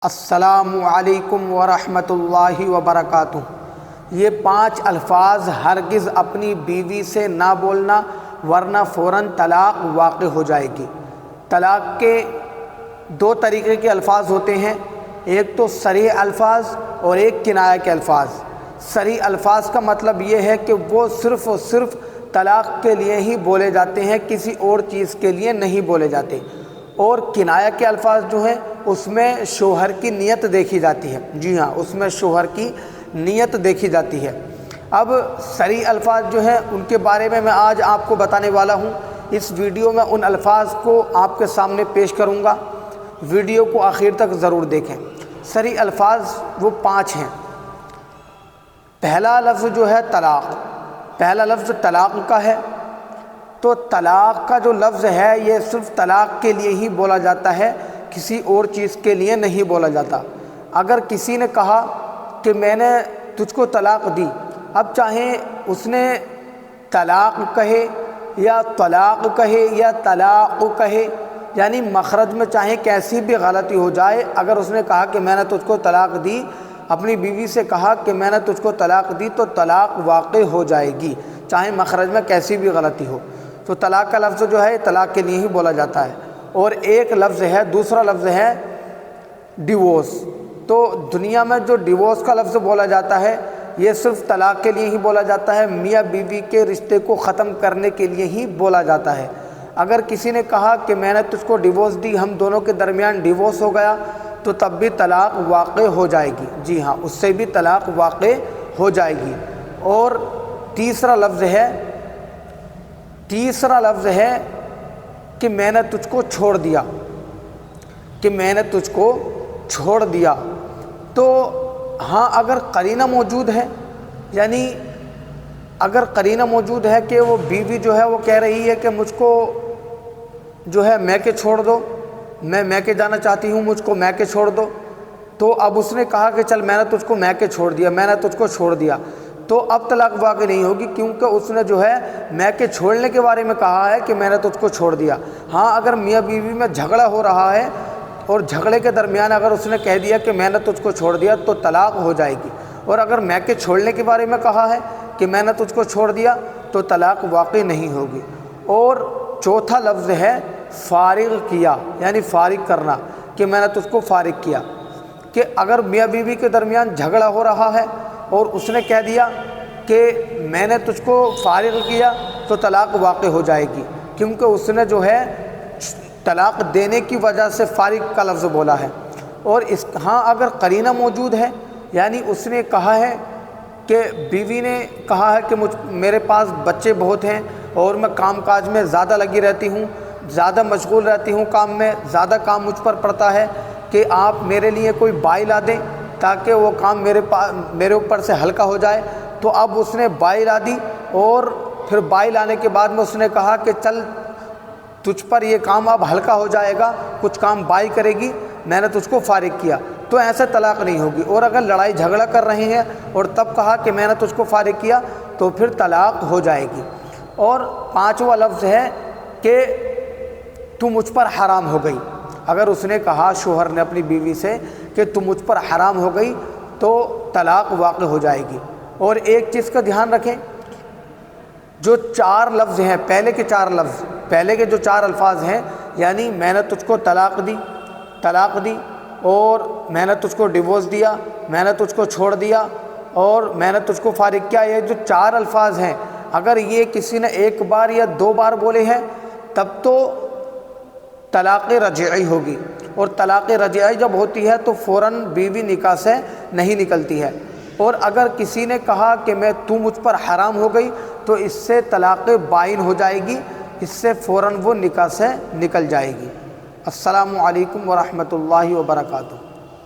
السلام علیکم ورحمۃ اللہ وبرکاتہ۔ یہ 5 الفاظ ہرگز اپنی بیوی سے نہ بولنا ورنہ فوراً طلاق واقع ہو جائے گی۔ طلاق کے 2 طریقے کے الفاظ ہوتے ہیں، ایک تو صریح الفاظ اور ایک کنایہ کے الفاظ۔ صریح الفاظ کا مطلب یہ ہے کہ وہ صرف اور صرف طلاق کے لیے ہی بولے جاتے ہیں، کسی اور چیز کے لیے نہیں بولے جاتے۔ اور کنایہ کے الفاظ جو ہیں اس میں شوہر کی نیت دیکھی جاتی ہے، جی ہاں، اس میں شوہر کی نیت دیکھی جاتی ہے۔ اب صریح الفاظ جو ہیں ان کے بارے میں آج آپ کو بتانے والا ہوں۔ اس ویڈیو میں ان الفاظ کو آپ کے سامنے پیش کروں گا، ویڈیو کو آخر تک ضرور دیکھیں۔ صریح الفاظ وہ 5 ہیں۔ پہلا لفظ جو ہے طلاق، پہلا لفظ طلاق کا ہے۔ تو طلاق کا جو لفظ ہے یہ صرف طلاق کے لیے ہی بولا جاتا ہے، کسی اور چیز کے لیے نہیں بولا جاتا۔ اگر کسی نے کہا کہ میں نے تجھ کو طلاق دی، اب چاہے اس نے طلاق کہے یا طلاق کہے یا طلاق کہے، یعنی مخرج میں چاہے کیسی بھی غلطی ہو جائے، اگر اس نے کہا کہ میں نے تجھ کو طلاق دی، اپنی بیوی سے کہا کہ میں نے تجھ کو طلاق دی، تو طلاق واقع ہو جائے گی، چاہے مخرج میں کیسی بھی غلطی ہو۔ تو طلاق کا لفظ جو ہے طلاق کے لیے ہی بولا جاتا ہے۔ اور ایک لفظ ہے، دوسرا لفظ ہے ڈیورس۔ تو دنیا میں جو ڈیورس کا لفظ بولا جاتا ہے یہ صرف طلاق کے لیے ہی بولا جاتا ہے، میاں بیوی کے رشتے کو ختم کرنے کے لیے ہی بولا جاتا ہے۔ اگر کسی نے کہا کہ میں نے تجھ کو ڈیورس دی، ہم دونوں کے درمیان ڈیورس ہو گیا، تو تب بھی طلاق واقع ہو جائے گی، جی ہاں، اس سے بھی طلاق واقع ہو جائے گی۔ اور تیسرا لفظ ہے کہ میں نے تجھ کو چھوڑ دیا، کہ میں نے تجھ کو چھوڑ دیا۔ تو ہاں، اگر قرینہ موجود ہے، یعنی اگر قرینہ موجود ہے کہ وہ بیوی جو ہے وہ کہہ رہی ہے کہ مجھ کو جو ہے میکے چھوڑ دو، میں میکے جانا چاہتی ہوں، مجھ کو میکے چھوڑ دو، تو اب اس نے کہا کہ چل میں نے تجھ کو میکے چھوڑ دیا، میں نے تجھ کو چھوڑ دیا، تو اب طلاق واقع نہیں ہوگی، کیونکہ اس نے جو ہے میکے چھوڑنے کے بارے میں کہا ہے کہ میں نے تجھ کو چھوڑ دیا۔ ہاں، اگر میاں بیوی میں جھگڑا ہو رہا ہے اور جھگڑے کے درمیان اگر اس نے کہہ دیا کہ میں نے تجھ کو چھوڑ دیا، تو طلاق ہو جائے گی۔ اور اگر میکے چھوڑنے کے بارے میں کہا ہے کہ میں نے تجھ کو چھوڑ دیا، تو طلاق واقع نہیں ہوگی۔ اور چوتھا لفظ ہے فارغ کیا، یعنی فارغ کرنا، کہ میں نے تجھ کو فارغ کیا، کہ اگر میاں بیوی کے درمیان جھگڑا ہو رہا ہے اور اس نے کہہ دیا کہ میں نے تجھ کو فارغ کیا، تو طلاق واقع ہو جائے گی، کیونکہ اس نے جو ہے طلاق دینے کی وجہ سے فارغ کا لفظ بولا ہے۔ اور ہاں، اگر قرینہ موجود ہے، یعنی اس نے کہا ہے کہ بیوی نے کہا ہے کہ میرے پاس بچے بہت ہیں اور میں کام کاج میں زیادہ لگی رہتی ہوں، زیادہ مشغول رہتی ہوں کام میں، زیادہ کام مجھ پر پڑتا ہے، کہ آپ میرے لیے کوئی بائی لا دیں تاکہ وہ کام میرے اوپر سے ہلکا ہو جائے۔ تو اب اس نے بائی لا دی، اور پھر بائی لانے کے بعد میں اس نے کہا کہ چل تجھ پر یہ کام اب ہلکا ہو جائے گا، کچھ کام بائی کرے گی، میں نے تجھ کو فارغ کیا، تو ایسے طلاق نہیں ہوگی۔ اور اگر لڑائی جھگڑا کر رہے ہیں اور تب کہا کہ میں نے تجھ کو فارغ کیا، تو پھر طلاق ہو جائے گی۔ اور 5واں لفظ ہے کہ تو مجھ پر حرام ہو گئی۔ اگر اس نے کہا، شوہر نے اپنی بیوی سے، کہ تو مجھ پر حرام ہو گئی، تو طلاق واقع ہو جائے گی۔ اور ایک چیز کا دھیان رکھیں، جو 4 لفظ ہیں، پہلے کے جو 4 الفاظ ہیں، یعنی میں نے تجھ کو طلاق دی، اور میں نے تجھ کو ڈیورس دیا، میں نے تجھ کو چھوڑ دیا، اور میں نے تجھ کو فارغ کیا، یہ جو 4 الفاظ ہیں، اگر یہ کسی نے 1 بار یا 2 بار بولے ہیں، تب تو طلاق رجعی ہوگی۔ اور طلاق رجعی جب ہوتی ہے تو فوراً بیوی نکاح سے نہیں نکلتی ہے۔ اور اگر کسی نے کہا کہ تو مجھ پر حرام ہو گئی، تو اس سے طلاق بائن ہو جائے گی، اس سے فوراً وہ نکاح سے نکل جائے گی۔ السلام علیکم ورحمۃ اللہ وبرکاتہ۔